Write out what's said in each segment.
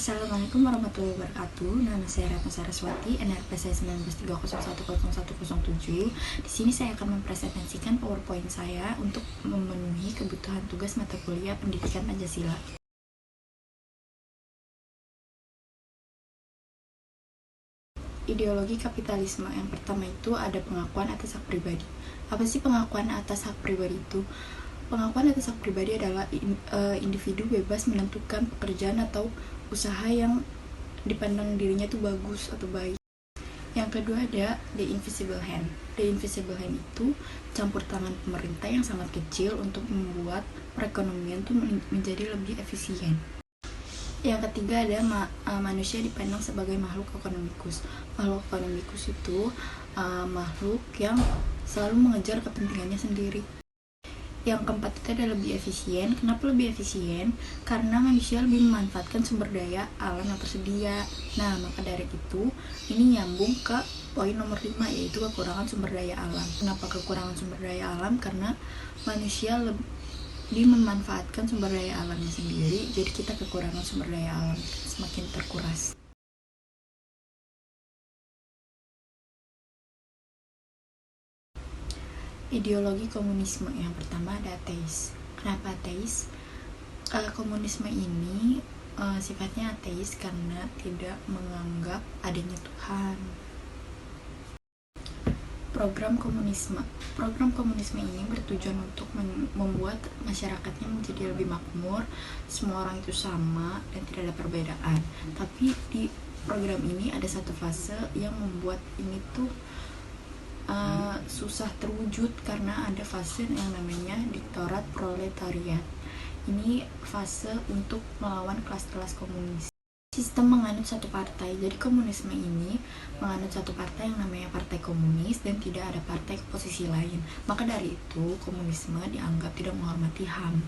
Assalamualaikum warahmatullahi wabarakatuh. Nama saya Ratna Saraswati, NRP saya 19301107. Di sini saya akan mempresentasikan PowerPoint saya untuk memenuhi kebutuhan tugas mata kuliah Pendidikan Pancasila. Ideologi kapitalisme yang pertama itu ada pengakuan atas hak pribadi. Apa sih pengakuan atas hak pribadi itu? Pengakuan atas hak pribadi adalah individu bebas menentukan pekerjaan atau usaha yang dipandang dirinya itu bagus atau baik. Yang kedua ada the invisible hand. The invisible hand itu campur tangan pemerintah yang sangat kecil untuk membuat perekonomian itu menjadi lebih efisien. Yang ketiga ada manusia dipandang sebagai makhluk ekonomikus. Makhluk ekonomikus itu makhluk yang selalu mengejar kepentingannya sendiri. Yang keempat itu ada lebih efisien. Kenapa lebih efisien? Karena manusia lebih memanfaatkan sumber daya alam yang tersedia. Nah, maka dari itu ini nyambung ke poin nomor 5, yaitu kekurangan sumber daya alam. Kenapa kekurangan sumber daya alam? Karena manusia lebih memanfaatkan sumber daya alamnya sendiri, jadi kita kekurangan sumber daya alam, semakin terkuras. Ideologi komunisme yang pertama ada ateis. Kenapa ateis? Komunisme ini sifatnya ateis karena tidak menganggap adanya Tuhan. Program komunisme ini bertujuan untuk membuat masyarakatnya menjadi lebih makmur, semua orang itu sama dan tidak ada perbedaan. Tapi di program ini ada satu fase yang membuat ini tuh susah terwujud karena ada fase yang namanya diktorat proletariat. Ini fase untuk melawan kelas-kelas komunis. Sistem menganut satu partai. Jadi komunisme ini menganut satu partai yang namanya Partai Komunis dan tidak ada partai oposisi lain. Maka dari itu komunisme dianggap tidak menghormati HAM.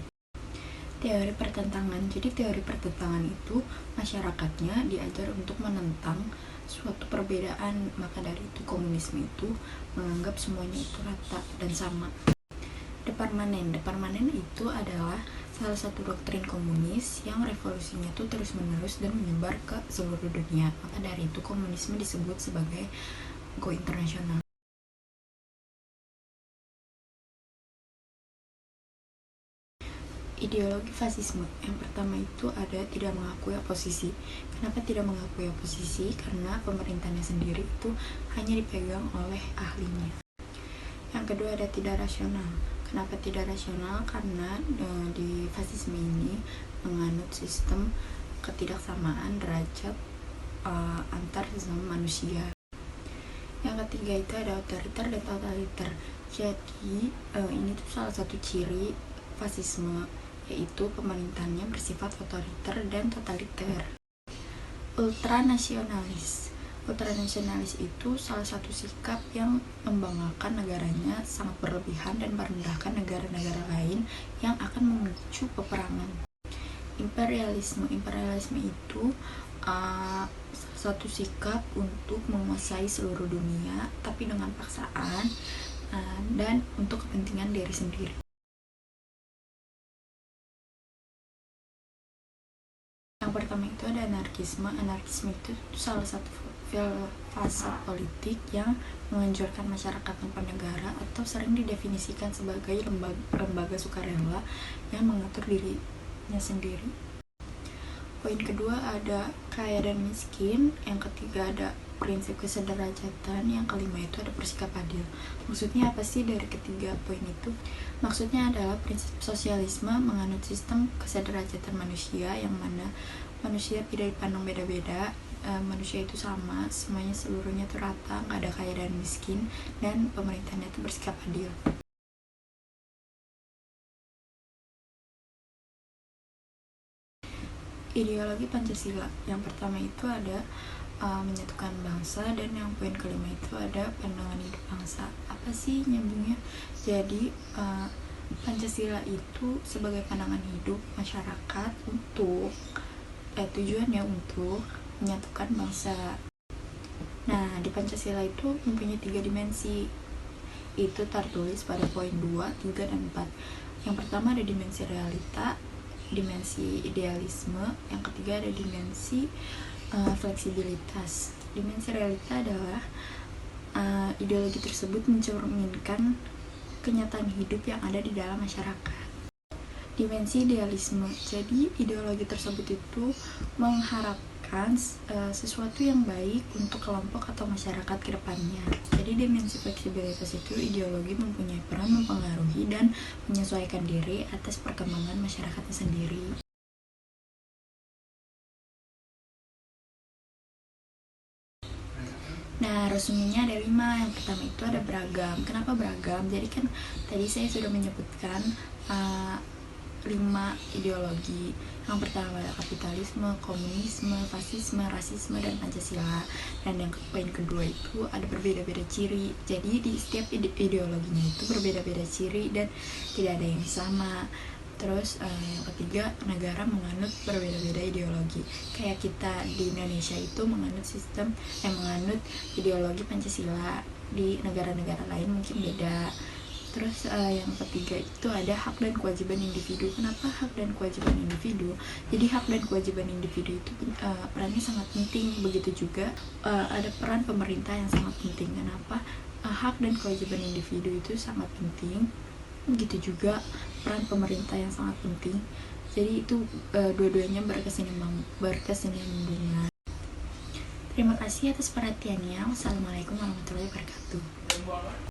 Teori pertentangan. Jadi teori pertentangan itu masyarakatnya diajar untuk menentang suatu perbedaan. Maka dari itu komunisme itu menganggap semuanya itu rata dan sama. Deparmanen itu adalah salah satu doktrin komunis yang revolusinya itu terus-menerus dan menyebar ke seluruh dunia. Maka dari itu komunisme disebut sebagai go internasional. Ideologi fasisme yang pertama itu ada tidak mengakui oposisi. Kenapa tidak mengakui oposisi? Karena pemerintahnya sendiri itu hanya dipegang oleh ahlinya. Yang kedua ada tidak rasional. Kenapa tidak rasional? Karena di fasisme ini menganut sistem ketidaksamaan derajat antar sesama manusia. Yang ketiga itu ada otoriter dan totaliter. Jadi ini tuh salah satu ciri fasisme, yaitu pemerintahannya bersifat otoriter dan totaliter. Ultranasionalis itu salah satu sikap yang membanggakan negaranya sangat berlebihan dan merendahkan negara-negara lain yang akan memicu peperangan. Imperialisme itu salah satu sikap untuk menguasai seluruh dunia tapi dengan paksaan dan untuk kepentingan diri sendiri. Yang pertama itu ada anarkisme. Anarkisme itu salah satu filsafat politik yang menganjurkan masyarakat tanpa negara atau sering didefinisikan sebagai lembaga sukarela yang mengatur dirinya sendiri. Poin kedua ada kaya dan miskin. Yang ketiga ada prinsip kesederajatan. Yang kelima itu ada bersikap adil. Maksudnya apa sih dari ketiga poin itu? Maksudnya adalah prinsip sosialisme menganut sistem kesederajatan manusia yang mana manusia tidak dipandang beda-beda, manusia itu sama, semuanya seluruhnya itu rata, nggak ada kaya dan miskin, dan pemerintahnya itu bersikap adil. Ideologi Pancasila yang pertama itu ada menyatukan bangsa, dan yang poin kelima itu ada pandangan hidup bangsa. Apa sih nyambungnya? Jadi Pancasila itu sebagai pandangan hidup masyarakat untuk tujuannya untuk menyatukan bangsa. Nah, di Pancasila itu mempunyai 3 dimensi. Itu tertulis pada poin 2, 3, dan 4. Yang pertama ada dimensi realita, dimensi idealisme, yang ketiga ada dimensi fleksibilitas. Dimensi realita adalah ideologi tersebut mencerminkan kenyataan hidup yang ada di dalam masyarakat. Dimensi idealisme, jadi ideologi tersebut itu mengharapkan sesuatu yang baik untuk kelompok atau masyarakat ke depannya. Jadi dimensi fleksibilitas itu ideologi mempunyai peran mempengaruhi dan menyesuaikan diri atas perkembangan masyarakatnya sendiri. Nah, resumennya ada 5. Yang pertama itu ada beragam. Kenapa beragam? Jadi kan tadi saya sudah menyebutkan 5 ideologi. Yang pertama ada kapitalisme, komunisme, fasisme, rasisme, dan Pancasila. Dan yang poin kedua itu ada berbeda-beda ciri. Jadi di setiap ideologinya itu berbeda-beda ciri dan tidak ada yang sama. Terus yang ketiga, negara menganut berbeda-beda ideologi. Kayak kita di Indonesia itu menganut menganut ideologi Pancasila. Di negara-negara lain mungkin beda. Terus yang ketiga itu ada hak dan kewajiban individu. Kenapa hak dan kewajiban individu? Jadi hak dan kewajiban individu itu perannya sangat penting. Begitu juga ada peran pemerintah yang sangat penting. Kenapa? Hak dan kewajiban individu itu sangat penting. Begitu juga peran pemerintah yang sangat penting. Jadi itu dua-duanya berkesinambungan. Terima kasih atas perhatiannya. Wassalamualaikum warahmatullahi wabarakatuh.